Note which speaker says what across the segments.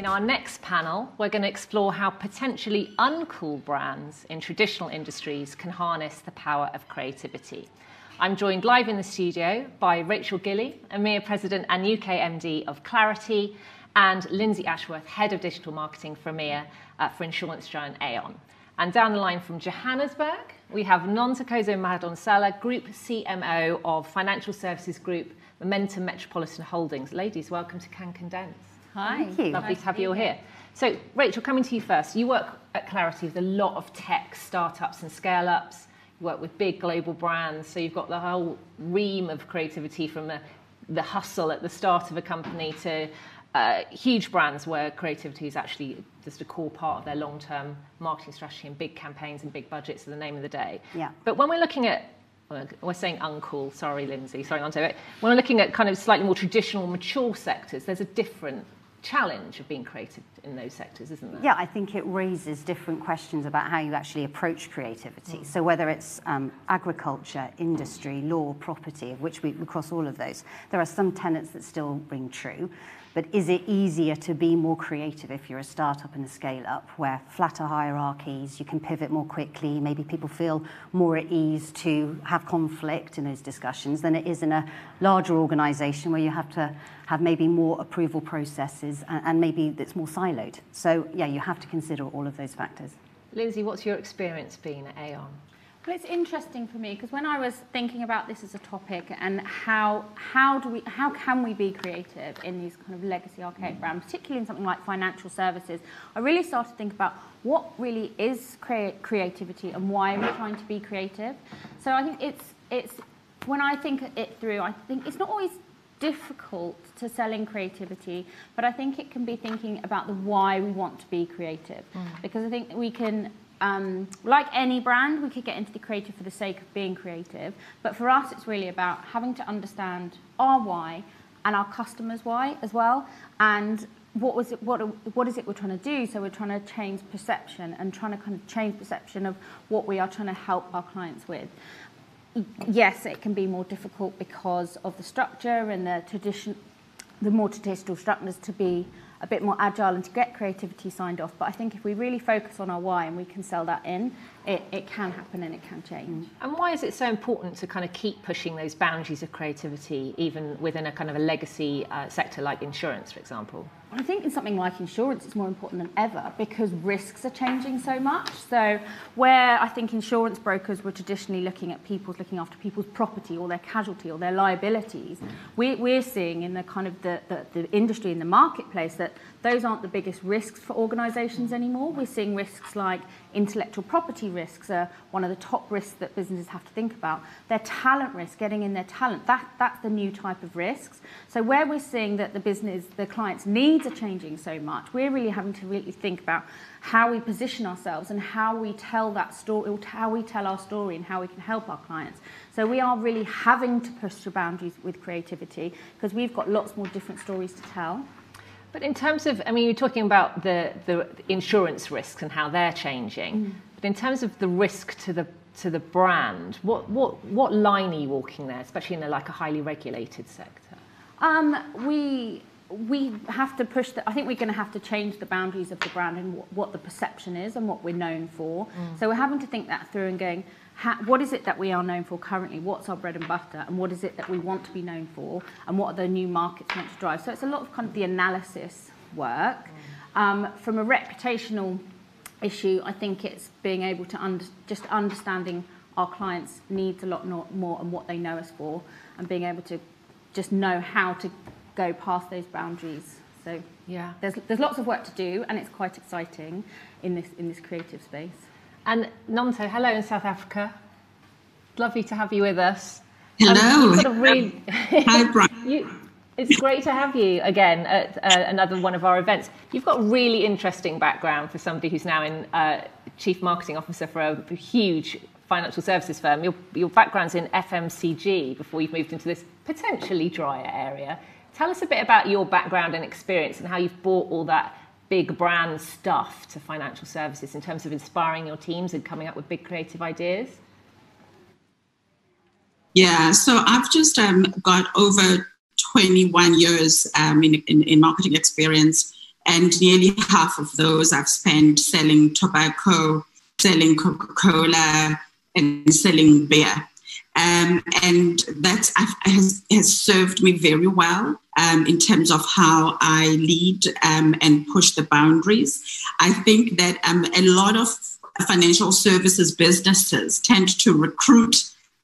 Speaker 1: In our next panel, we're going to explore how potentially uncool brands in traditional industries can harness the power of creativity. I'm joined live in the studio by Rachel Gilley, EMEA President and UK MD of Clarity, and Lindsay Ashworth, Head of Digital Marketing for EMEA for insurance giant Aon. And down the line from Johannesburg, we have Nontokozo Madonsela, Group CMO of Financial Services Group Momentum Metropolitan Holdings. Ladies, welcome to Condensed.
Speaker 2: Hi. Thank you.
Speaker 1: Lovely to have you all here. So, Rachel, coming to you first. You work at Clarity with a lot of tech startups and scale-ups. You work with big global brands, so you've got the whole ream of creativity from the hustle at the start of a company to huge brands where creativity is actually just a core part of their long-term marketing strategy, and big campaigns and big budgets are the name of the day.
Speaker 2: Yeah.
Speaker 1: But when we're looking at, we're saying uncool, sorry Lindsay, sorry Nonto, when we're looking at kind of slightly more traditional, mature sectors, there's a different challenge of being creative in those sectors, isn't there?
Speaker 2: Yeah, I think it raises different questions about how you actually approach creativity. So whether it's agriculture, industry, law, property, of which we cross all of those, there are some tenets that still ring true. But is it easier to be more creative if you're a startup and a scale-up, where flatter hierarchies, you can pivot more quickly, maybe people feel more at ease to have conflict in those discussions than it is in a larger organisation where you have to have maybe more approval processes and maybe it's more siloed. So, yeah, you have to consider all of those factors.
Speaker 1: Lindsay, what's your experience been at Aon?
Speaker 3: Well, it's interesting for me because when I was thinking about this as a topic and how can we be creative in these kind of legacy archaic brands, particularly in something like financial services, I really started to think about what really is creativity and why we're trying to be creative. So I think it's when I think it through, I think it's not always difficult to sell in creativity, but I think it can be thinking about the why we want to be creative, because I think we can. Like any brand, we could get into the creative for the sake of being creative. But for us, it's really about having to understand our why and our customers' why as well. And what is it we're trying to do? So we're trying to change perception and trying to kind of change perception of what we are trying to help our clients with. Yes, it can be more difficult because of the structure and the more traditional structures to be a bit more agile and to get creativity signed off. But I think if we really focus on our why and we can sell that in, it can happen and it can change.
Speaker 1: And why is it so important to kind of keep pushing those boundaries of creativity, even within a kind of a legacy sector like insurance, for example?
Speaker 3: I think in something like insurance, it's more important than ever because risks are changing so much. So where I think insurance brokers were traditionally looking after people's property or their casualty or their liabilities, we're seeing in the kind of the industry in the marketplace that those aren't the biggest risks for organisations anymore. We're seeing risks like intellectual property risks are one of the top risks that businesses have to think about. Their talent risk, getting in their talent, that's the new type of risks. So where we're seeing that the clients' needs are changing so much, we're really having to really think about how we position ourselves and how we tell that story, or how we tell our story and how we can help our clients. So we are really having to push the boundaries with creativity because we've got lots more different stories to tell.
Speaker 1: But in terms of, I mean, you're talking about the insurance risks and how they're changing. But in terms of the risk to the brand, what line are you walking there, especially in a highly regulated sector?
Speaker 3: We have to push I think we're going to have to change the boundaries of the brand and what the perception is and what we're known for. So we're having to think that through and going, what is it that we are known for currently? What's our bread and butter? And what is it that we want to be known for? And what are the new markets meant to drive? So it's a lot of kind of the analysis work. From a reputational issue, I think it's being able to just understanding our clients' needs a lot more and what they know us for, and being able to just know how to go past those boundaries. So yeah, there's lots of work to do, and it's quite exciting in this creative space.
Speaker 1: And Nonto, hello in South Africa. Lovely to have you with us.
Speaker 4: Hello.
Speaker 1: Hi, Brian. It's great to have you again at another one of our events. You've got a really interesting background for somebody who's now in Chief Marketing Officer for a huge financial services firm. Your background's in FMCG before you've moved into this potentially drier area. Tell us a bit about your background and experience and how you've brought all that big brand stuff to financial services in terms of inspiring your teams and coming up with big creative ideas.
Speaker 4: Yeah, so I've just got over 21 years in marketing experience and nearly half of those I've spent selling tobacco, selling Coca-Cola, and selling beer. And that has served me very well in terms of how I lead and push the boundaries. I think that a lot of financial services businesses tend to recruit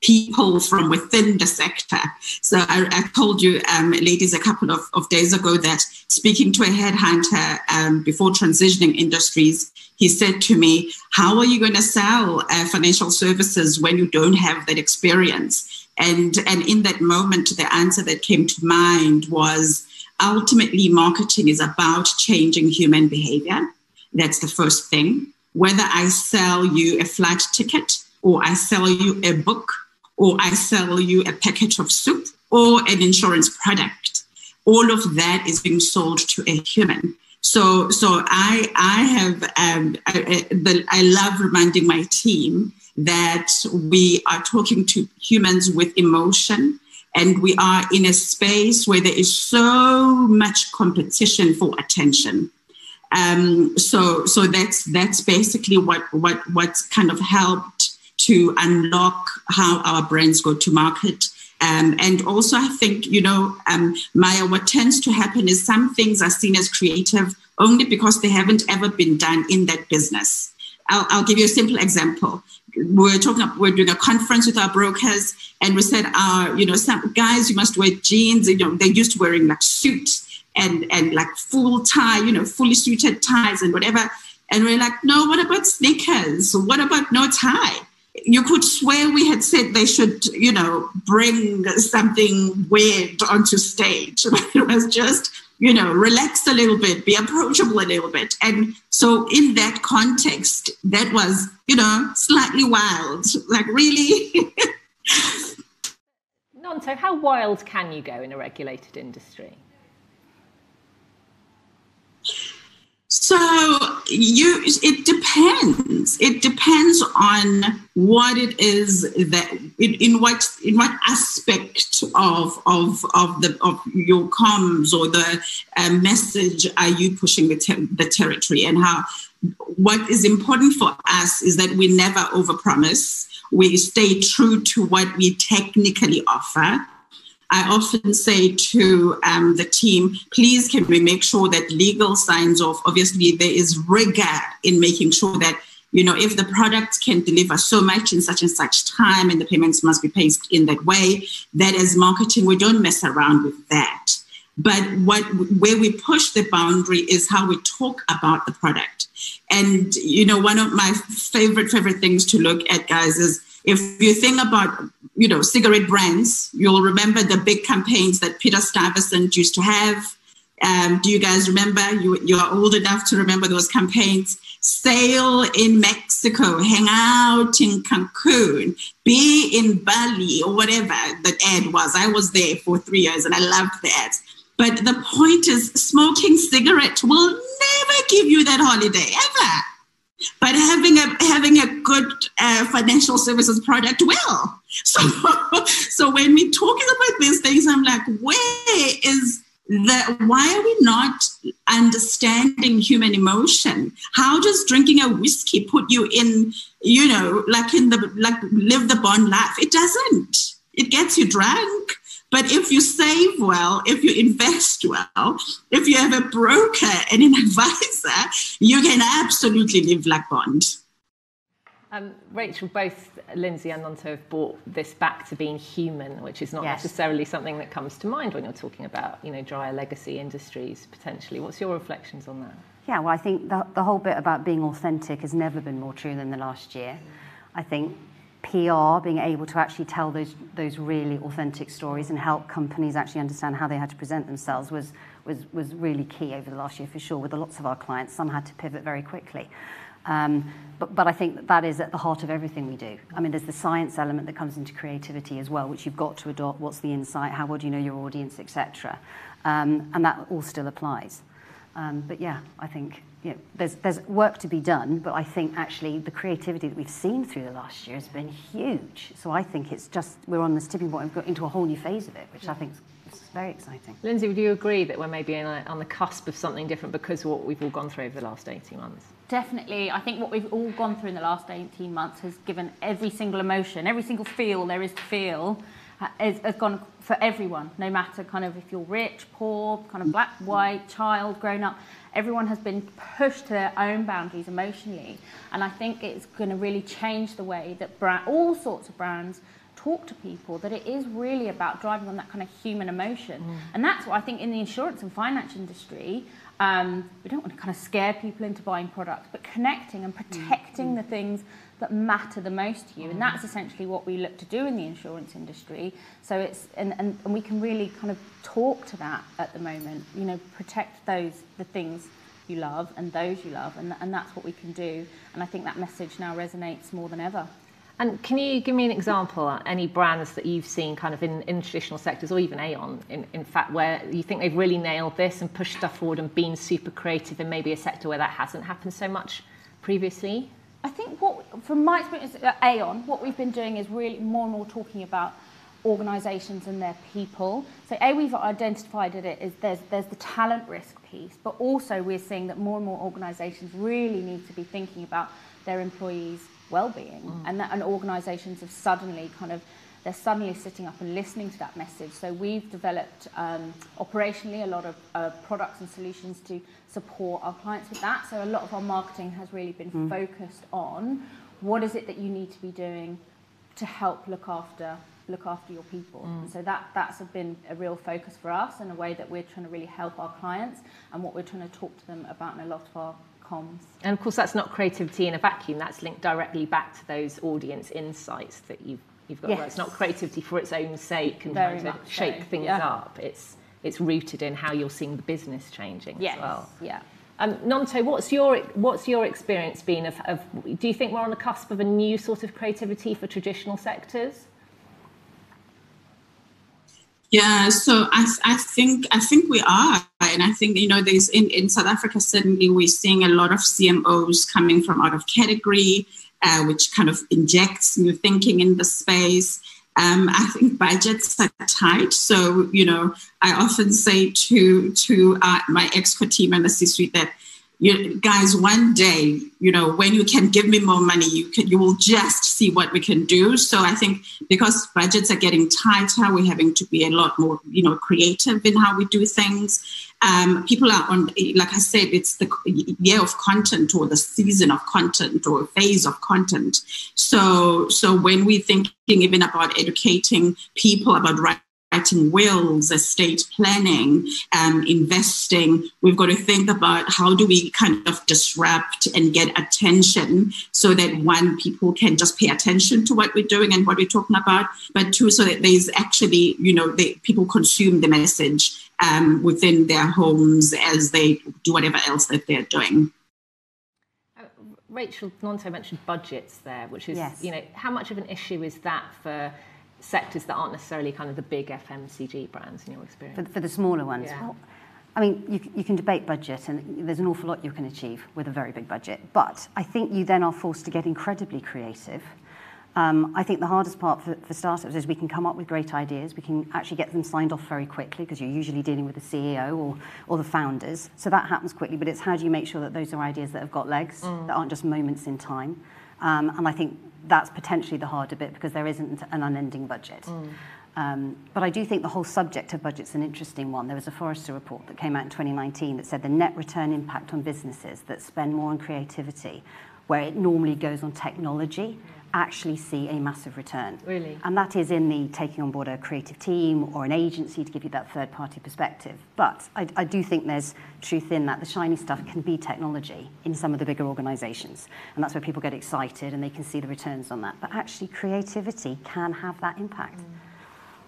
Speaker 4: people from within the sector. So I told you, ladies, a couple of days ago that speaking to a headhunter before transitioning industries, he said to me, how are you going to sell financial services when you don't have that experience? And in that moment, the answer that came to mind was, ultimately, marketing is about changing human behavior. That's the first thing. Whether I sell you a flight ticket, or I sell you a book, or I sell you a packet of soup, or an insurance product, all of that is being sold to a human. So I love reminding my team that we are talking to humans with emotion, and we are in a space where there is so much competition for attention. So that's basically what's kind of helped to unlock how our brands go to market. And also, I think, Maya, what tends to happen is some things are seen as creative only because they haven't ever been done in that business. I'll give you a simple example. We're doing a conference with our brokers, and we said, some guys, you must wear jeans. They're used to wearing like suits and like full tie, fully suited ties and whatever. And we're like, no, what about sneakers? What about no tie? You could swear we had said they should, bring something weird onto stage. It was just, relax a little bit, be approachable a little bit. And so in that context, that was, slightly wild, like really.
Speaker 1: Nonto, how wild can you go in a regulated industry?
Speaker 4: So it depends. It depends on what it is that in what aspect of your comms or the message are you pushing the territory, and how. What is important for us is that we never overpromise. We stay true to what we technically offer. I often say to the team, please can we make sure that legal signs off. Obviously, there is rigor in making sure that, if the product can deliver so much in such and such time and the payments must be paid in that way, that as marketing, we don't mess around with that. But where we push the boundary is how we talk about the product. And, one of my favorite things to look at, guys, is if you think about, cigarette brands, you'll remember the big campaigns that Peter Stuyvesant used to have. Do you guys remember? You are old enough to remember those campaigns. Sail in Mexico, hang out in Cancun, be in Bali, or whatever that ad was. I was there for 3 years and I loved the ads. But the point is, smoking cigarettes will never give you that holiday, ever. But having a good financial services product will. So when we're talking about these things, I'm like, why are we not understanding human emotion? How does drinking a whiskey put you in, live the Bond life? It doesn't. It gets you drunk. But if you save well, if you invest well, if you have a broker and an advisor, you can absolutely live like Bond.
Speaker 1: Rachel, both Lindsay and Nonto have brought this back to being human, which is not necessarily something that comes to mind when you're talking about, drier legacy industries potentially. What's your reflections on that?
Speaker 2: Yeah, well, I think the whole bit about being authentic has never been more true than the last year. I think PR, being able to actually tell those really authentic stories and help companies actually understand how they had to present themselves was really key over the last year, for sure, with lots of our clients. Some had to pivot very quickly. But I think that is at the heart of everything we do. I mean, there's the science element that comes into creativity as well, which you've got to adopt. What's the insight? How would you know your audience, etc. And that all still applies. But yeah, I think there's work to be done, but I think actually the creativity that we've seen through the last year has been huge. So I think it's just, we're on this tipping point and got into a whole new phase of it, which I think is very exciting.
Speaker 1: Lindsay, would you agree that we're maybe on the cusp of something different because of what we've all gone through over the last 18 months?
Speaker 3: Definitely. I think what we've all gone through in the last 18 months has given every single emotion, every single feel there is to feel, has gone for everyone, no matter kind of if you're rich, poor, kind of black, white, child, grown up. Everyone has been pushed to their own boundaries emotionally. And I think it's going to really change the way that all sorts of brands talk to people, that it is really about driving on that kind of human emotion. And that's what I think in the insurance and finance industry, we don't want to kind of scare people into buying products, but connecting and protecting the things that matter the most to you. And that's essentially what we look to do in the insurance industry. So it's, and we can really kind of talk to that at the moment, you know, protect the things you love and those you love. And that's what we can do. And I think that message now resonates more than ever.
Speaker 1: And can you give me an example, any brands that you've seen kind of in traditional sectors, or even Aon, in fact, where you think they've really nailed this and pushed stuff forward and been super creative in maybe a sector where that hasn't happened so much previously?
Speaker 3: I think from my experience at Aon, what we've been doing is really more and more talking about organisations and their people. So we've identified there's the talent risk piece, but also we're seeing that more and more organisations really need to be thinking about their employees' well-being, and organisations have they're suddenly sitting up and listening to that message. So we've developed operationally a lot of products and solutions to support our clients with that. So a lot of our marketing has really been focused on what is it that you need to be doing to help look after your people. And so that's been a real focus for us, and a way that we're trying to really help our clients and what we're trying to talk to them about in a lot of our comms.
Speaker 1: And of course, that's not creativity in a vacuum. That's linked directly back to those audience insights that you've got. Yes. It's not creativity for its own sake and trying to shake things up. It's rooted in how you're seeing the business changing as well.
Speaker 3: Yeah.
Speaker 1: Nonto, what's your experience been of? Do you think we're on the cusp of a new sort of creativity for traditional sectors?
Speaker 4: Yeah, so I think we are, and I think, you know, there's in South Africa, certainly we're seeing a lot of CMOs coming from out of category, which kind of injects new thinking in the space. I think budgets are tight, so, you know, I often say to my exco team and the C-suite that, you guys, one day, you know, when you can give me more money, you will just see what we can do. So I think because budgets are getting tighter, we're having to be a lot more, you know, creative in how we do things. People are on, like I said, it's the year of content, or the season of content, or phase of content. So when we're thinking even about educating people about writing wills, estate planning, investing, we've got to think about how do we kind of disrupt and get attention, so that one, people can just pay attention to what we're doing and what we're talking about, but two, so that there's actually, you know, people consume the message within their homes as they do whatever else that they're doing.
Speaker 1: Rachel, Nonto mentioned budgets there, which is,
Speaker 2: yes.
Speaker 1: You know, how much of an issue is that for sectors that aren't necessarily kind of the big FMCG brands in your experience?
Speaker 2: For the smaller ones?
Speaker 1: Yeah.
Speaker 2: Well, I mean, you can debate budget, and there's an awful lot you can achieve with a very big budget, but I think you then are forced to get incredibly creative. I think the hardest part for startups is we can come up with great ideas, we can actually get them signed off very quickly, because you're usually dealing with the CEO or the founders, so that happens quickly, but it's how do you make sure that those are ideas that have got legs, that aren't just moments in time. And I think that's potentially the harder bit, because there isn't an unending budget. But I do think the whole subject of budget's an interesting one. There was a Forrester report that came out in 2019 that said the net return impact on businesses that spend more on creativity, where it normally goes on technology, actually see a massive return.
Speaker 1: Really?
Speaker 2: And that is in the taking on board a creative team or an agency to give you that third-party perspective. But I do think there's truth in that. The shiny stuff can be technology in some of the bigger organisations, and that's where people get excited and they can see the returns on that. But actually, creativity can have that impact.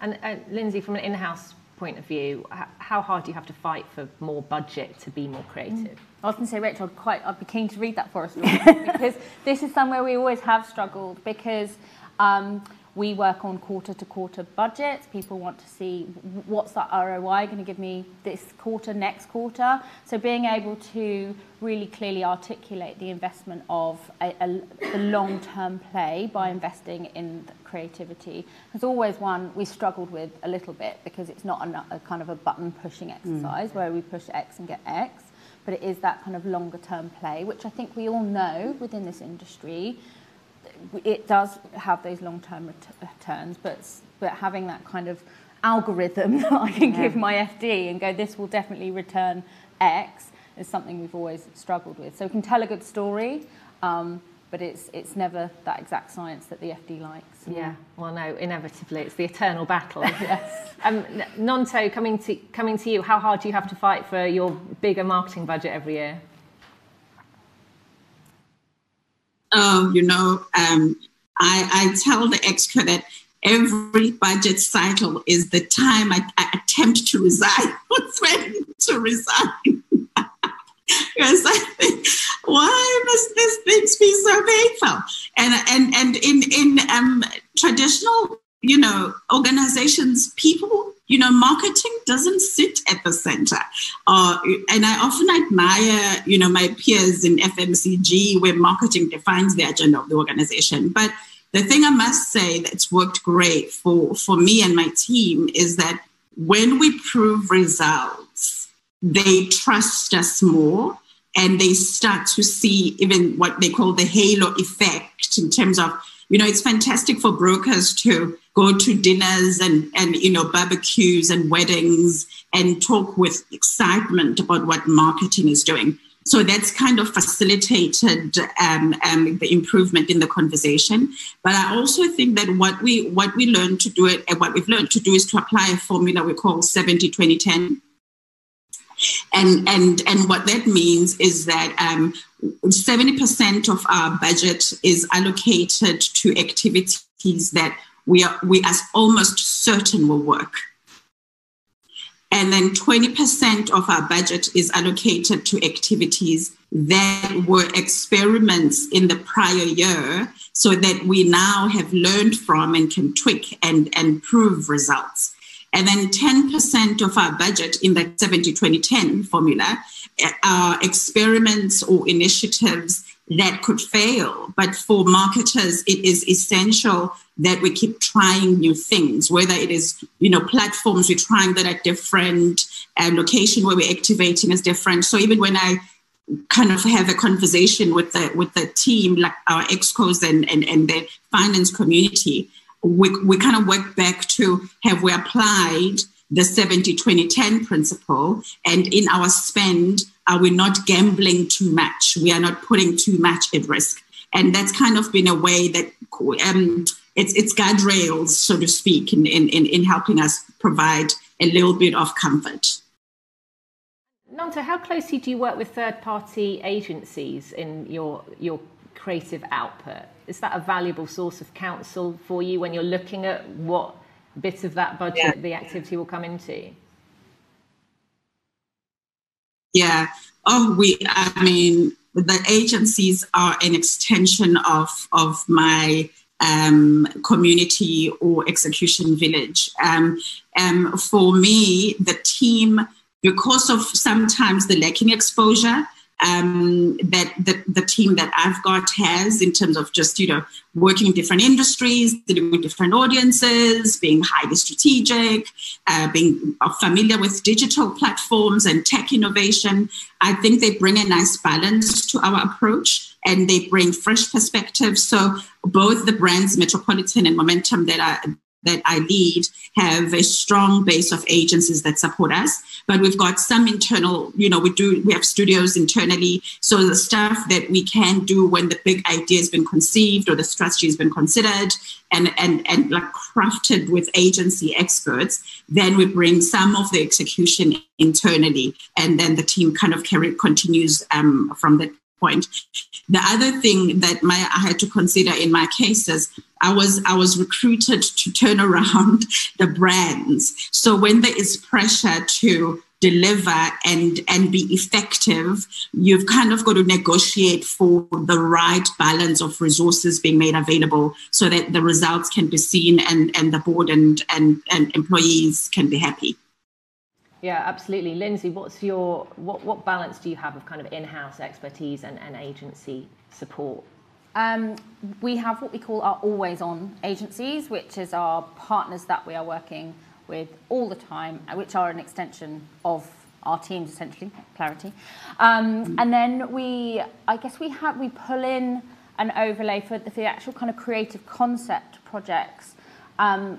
Speaker 1: And Lindsay, from an in-house point of view, how hard do you have to fight for more budget to be more creative?
Speaker 3: I was going to say, Rachel, I'd be keen to read that for us, because this is somewhere we always have struggled, because we work on quarter-to-quarter budgets. People want to see what's the ROI going to give me this quarter, next quarter. So being able to really clearly articulate the investment of a long-term play by investing in creativity is always one we struggled with a little bit, because it's not a kind of a button-pushing exercise where we push X and get X, but it is that kind of longer-term play, which I think we all know within this industry. It does have those long-term returns, but having that kind of algorithm that I can give my FD and go, this will definitely return X, is something we've always struggled with. So we can tell a good story, but it's never that exact science that the FD likes.
Speaker 1: Yeah, well, no, inevitably, it's the eternal battle. Yes. Nonto, coming to you, how hard do you have to fight for your bigger marketing budget every year?
Speaker 4: I tell the exco that every budget cycle is the time I attempt to resign. What's ready to resign? Because I think, why must these things be so painful? And in traditional, organizations, people, marketing doesn't sit at the center. And I often admire, my peers in FMCG, where marketing defines the agenda of the organization. But the thing I must say that's worked great for me and my team is that when we prove results, they trust us more, and they start to see even what they call the halo effect in terms of, it's fantastic for brokers to go to dinners and barbecues and weddings and talk with excitement about what marketing is doing. So that's kind of facilitated the improvement in the conversation. But I also think that what we learned to do it, and what we've learned to do, is to apply a formula we call 70-20-10. And what that means is that 70% of our budget is allocated to activities that we are almost certain will work. And then 20% of our budget is allocated to activities that were experiments in the prior year, so that we now have learned from and can tweak and prove results. And then 10% of our budget in the 70-20-10 formula are experiments or initiatives that could fail. But for marketers, it is essential that we keep trying new things, whether it is, platforms we're trying that are different, and location where we're activating is different. So even when I kind of have a conversation with the team, like our excos and the finance community, we kind of work back to, have we applied the 70-20-10 principle? And in our spend, are we not gambling too much? We are not putting too much at risk. And that's kind of been a way that it's guardrails, so to speak, in helping us provide a little bit of comfort.
Speaker 1: Nonto, how closely do you work with third-party agencies in your creative output? Is that a valuable source of counsel for you when you're looking at what bit of that budget the activity will come into?
Speaker 4: Yeah. The agencies are an extension of my community or execution village. For me, the team, because of sometimes the lacking exposure that the team that I've got has, in terms of just, working in different industries, dealing with different audiences, being highly strategic, being familiar with digital platforms and tech innovation, I think they bring a nice balance to our approach, and they bring fresh perspectives. So both the brands Metropolitan and Momentum that I lead have a strong base of agencies that support us, but we've got some internal, we have studios internally. So the stuff that we can do when the big idea has been conceived or the strategy has been considered and like crafted with agency experts, then we bring some of the execution internally, and then the team kind of continues from that point. The other thing that I had to consider in my case is I was recruited to turn around the brands. So when there is pressure to deliver and be effective, you've kind of got to negotiate for the right balance of resources being made available so that the results can be seen and the board and employees can be happy.
Speaker 1: Yeah, absolutely. Lindsay, what balance do you have of kind of in-house expertise and agency support?
Speaker 3: We have what we call our always-on agencies, which is our partners that we are working with all the time, which are an extension of our teams, essentially. Clarity. And then we pull in an overlay for the actual kind of creative concept projects.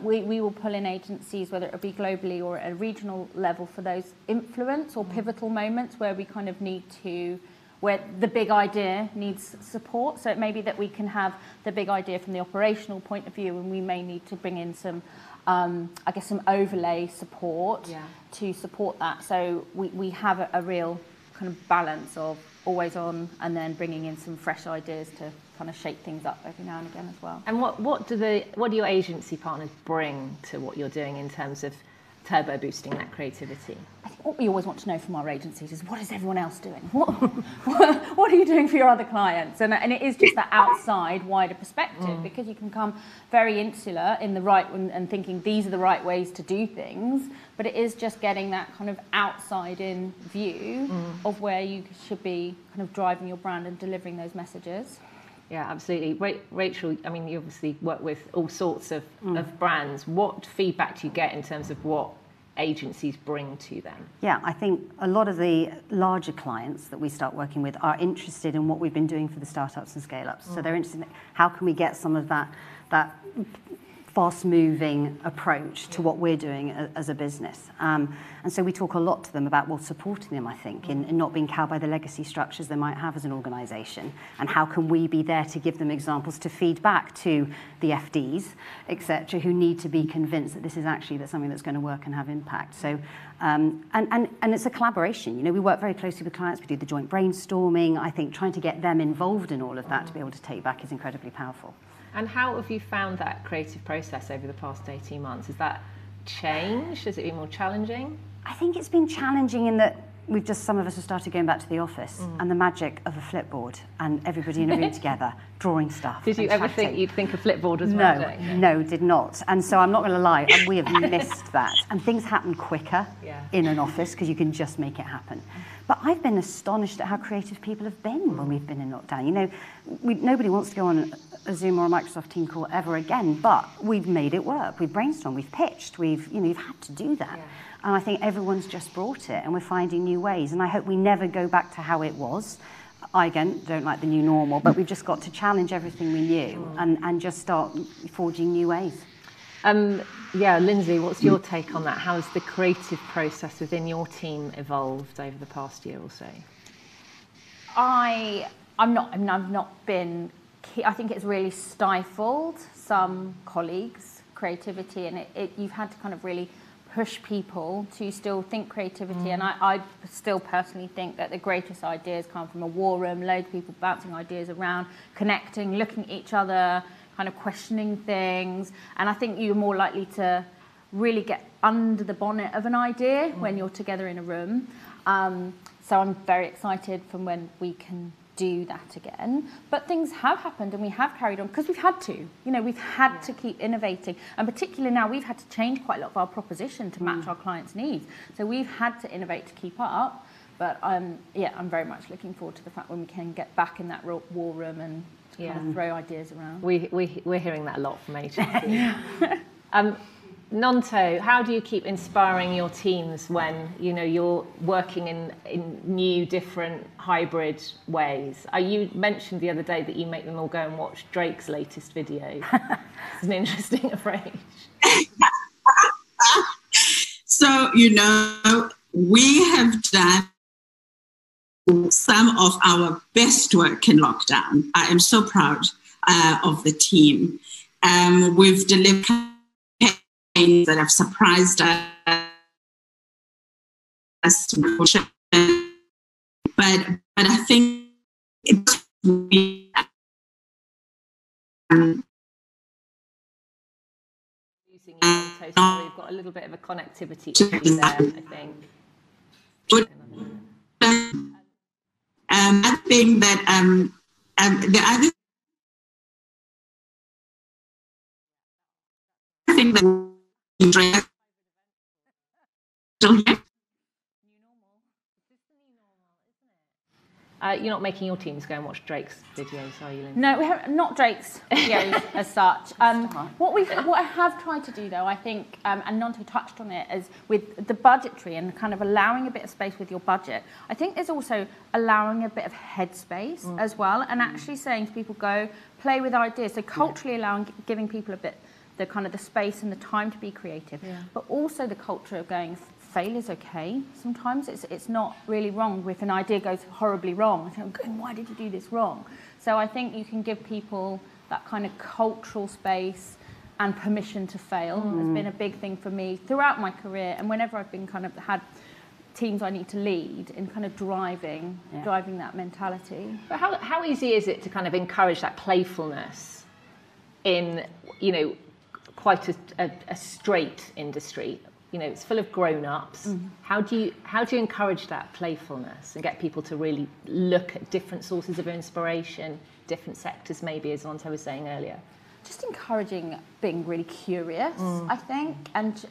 Speaker 3: We will pull in agencies, whether it be globally or at a regional level, for those influence or pivotal moments where we kind of need to, where the big idea needs support. So it may be that we can have the big idea from the operational point of view, and we may need to bring in some, some overlay support to support that. So we have a real kind of balance of always on and then bringing in some fresh ideas to kind of shake things up every now and again as well.
Speaker 1: And what do your agency partners bring to what you're doing in terms of turbo boosting that creativity?
Speaker 3: I think what we always want to know from our agencies is, what is everyone else doing? What are you doing for your other clients? And it is just that outside, wider perspective, because you can come very insular in the right and thinking these are the right ways to do things, but it is just getting that kind of outside in view of where you should be kind of driving your brand and delivering those messages.
Speaker 1: Yeah, absolutely. Rachel, I mean, you obviously work with all sorts of brands. What feedback do you get in terms of what agencies bring to them?
Speaker 2: Yeah, I think a lot of the larger clients that we start working with are interested in what we've been doing for the startups and scale-ups. So they're interested in how can we get some of that fast-moving approach to what we're doing as a business. And so we talk a lot to them about, well, supporting them, I think, in not being cowed by the legacy structures they might have as an organisation, and how can we be there to give them examples to feed back to the FDs, etc., who need to be convinced that this is actually something that's going to work and have impact. So, and it's a collaboration. You know, we work very closely with clients. We do the joint brainstorming. I think trying to get them involved in all of that to be able to take back is incredibly powerful.
Speaker 1: And how have you found that creative process over the past 18 months? Has that changed? Has it been more challenging?
Speaker 2: I think it's been challenging in that some of us have started going back to the office and the magic of a flipboard and everybody in a room together drawing stuff.
Speaker 1: Did you ever think you'd think a flipboard was
Speaker 2: magic? No, did not. And so I'm not going to lie, we have missed that. And things happen quicker in an office because you can just make it happen. But I've been astonished at how creative people have been when we've been in lockdown. You know, nobody wants to go on a Zoom or a Microsoft Team call ever again, but we've made it work. We've brainstormed, we've pitched, you've had to do that. Yeah. And I think everyone's just brought it, and we're finding new ways. And I hope we never go back to how it was. I, again, don't like the new normal, but we've just got to challenge everything we knew and just start forging new ways.
Speaker 1: Yeah, Lindsay, what's your take on that? How has the creative process within your team evolved over the past year or so?
Speaker 3: I've not been. I think it's really stifled some colleagues' creativity, and you've had to kind of really push people to still think creativity. And I still personally think that the greatest ideas come from a war room, loads of people bouncing ideas around, connecting, looking at each other, kind of questioning things. And I think you're more likely to really get under the bonnet of an idea when you're together in a room. So I'm very excited from when we can do that again. But things have happened and we have carried on because we've had to. You know, we've had to keep innovating. And particularly now we've had to change quite a lot of our proposition to match our clients' needs. So we've had to innovate to keep up. But I'm very much looking forward to the fact when we can get back in that war room and kind of throw ideas around.
Speaker 1: We're hearing that a lot from agencies. Nonto, how do you keep inspiring your teams when you're working in new, different, hybrid ways? You mentioned the other day that you make them all go and watch Drake's latest video. It's an interesting approach.
Speaker 4: So, we have done some of our best work in lockdown. I am so proud of the team. We've delivered campaigns that have surprised us. But I think it's really
Speaker 1: using Nonto, so we've got a little bit of a connectivity issue there, I think.
Speaker 4: thing that the other thing that
Speaker 1: you're not making your teams go and watch Drake's videos, are you, Lynn?
Speaker 3: No, we have not Drake's videos as such. What I have tried to do, though, I think, and Nonto touched on it, is with the budgetary and kind of allowing a bit of space with your budget. I think there's also allowing a bit of headspace as well, and actually saying to people, go play with ideas. So culturally allowing, giving people a bit the kind of the space and the time to be creative, but also the culture of going, failure's okay. Sometimes it's not really wrong if an idea goes horribly wrong. I think, why did you do this wrong? So I think you can give people that kind of cultural space and permission to fail has been a big thing for me throughout my career, and whenever I've been kind of had teams I need to lead in kind of driving that mentality.
Speaker 1: But how easy is it to kind of encourage that playfulness in, you know, quite a straight industry? You know, it's full of grown-ups. How do you encourage that playfulness and get people to really look at different sources of inspiration, different sectors maybe, as Nonto was saying earlier?
Speaker 3: Just encouraging being really curious, I think. And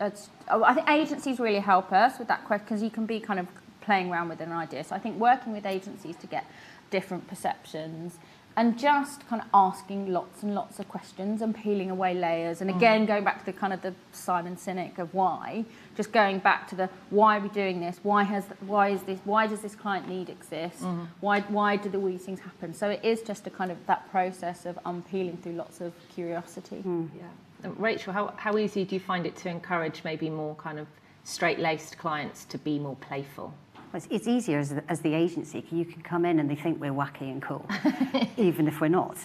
Speaker 3: I think agencies really help us with that question, because you can be kind of playing around with an idea. So I think working with agencies to get different perceptions and just kind of asking lots and lots of questions and peeling away layers. And again, going back to the kind of the Simon Sinek of why, just going back to the why are we doing this? Why does this client need exist? Why do all these things happen? So it is just a kind of that process of unpeeling through lots of curiosity.
Speaker 1: Yeah. And Rachel, how easy do you find it to encourage maybe more kind of straight-laced clients to be more playful?
Speaker 2: It's easier as the agency. You can come in and they think we're wacky and cool, even if we're not,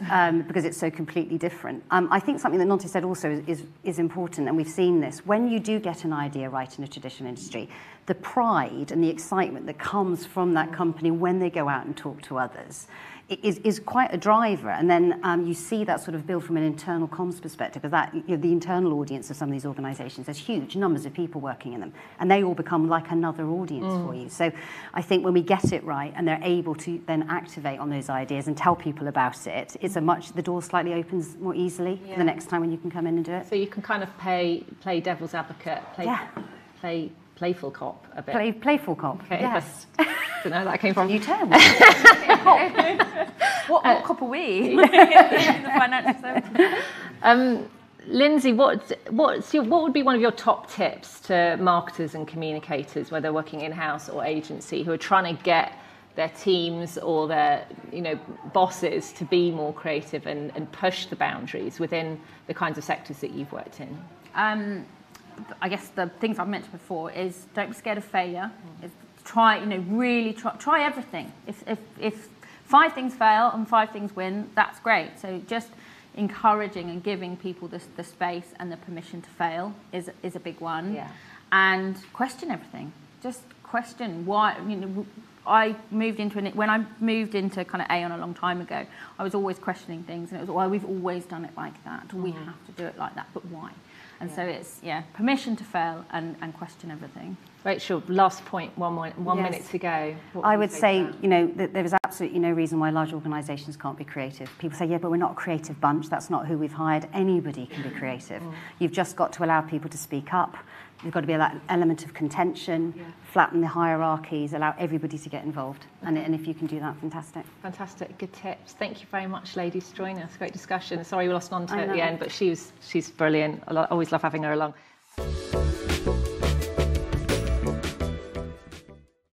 Speaker 2: because it's so completely different. I think something that Nonto said also is important, and we've seen this. When you do get an idea right in a traditional industry, the pride and the excitement that comes from that company when they go out and talk to others is quite a driver. And then you see that sort of build from an internal comms perspective, because that, you know, the internal audience of some of these organisations, there's huge numbers of people working in them, and they all become like another audience for you. So I think when we get it right and they're able to then activate on those ideas and tell people about it, the door slightly opens more easily the next time when you can come in and do it.
Speaker 1: So you can kind of play devil's advocate, play playful cop a bit.
Speaker 2: Playful cop,
Speaker 1: okay,
Speaker 2: yes.
Speaker 1: Don't know where that came from.
Speaker 2: You term.
Speaker 3: What cop are we? In the financial services.
Speaker 1: Lindsay, what would be one of your top tips to marketers and communicators, whether working in-house or agency, who are trying to get their teams or their bosses to be more creative and push the boundaries within the kinds of sectors that you've worked in?
Speaker 3: I guess the things I've mentioned before is don't be scared of failure. Is try everything. If 5 things fail and 5 things win, that's great. So just encouraging and giving people the space and the permission to fail is a big one.
Speaker 1: Yeah.
Speaker 3: And question everything. Just question why. When I moved into kind of Aon a long time ago, I was always questioning things, and it was why we've always done it like that. We have to do it like that, but why? And so it's permission to fail and question everything.
Speaker 1: Rachel, last point, one minute to go.
Speaker 2: I would say, that there is absolutely no reason why large organisations can't be creative. People say, yeah, but we're not a creative bunch. That's not who we've hired. Anybody can be creative. You've just got to allow people to speak up. There's got to be that element of contention, flatten the hierarchies, allow everybody to get involved. And if you can do that, fantastic.
Speaker 1: Fantastic, good tips. Thank you very much, ladies, for joining us. Great discussion. Sorry we lost Nonto at the end, but she's brilliant. I always love having her along.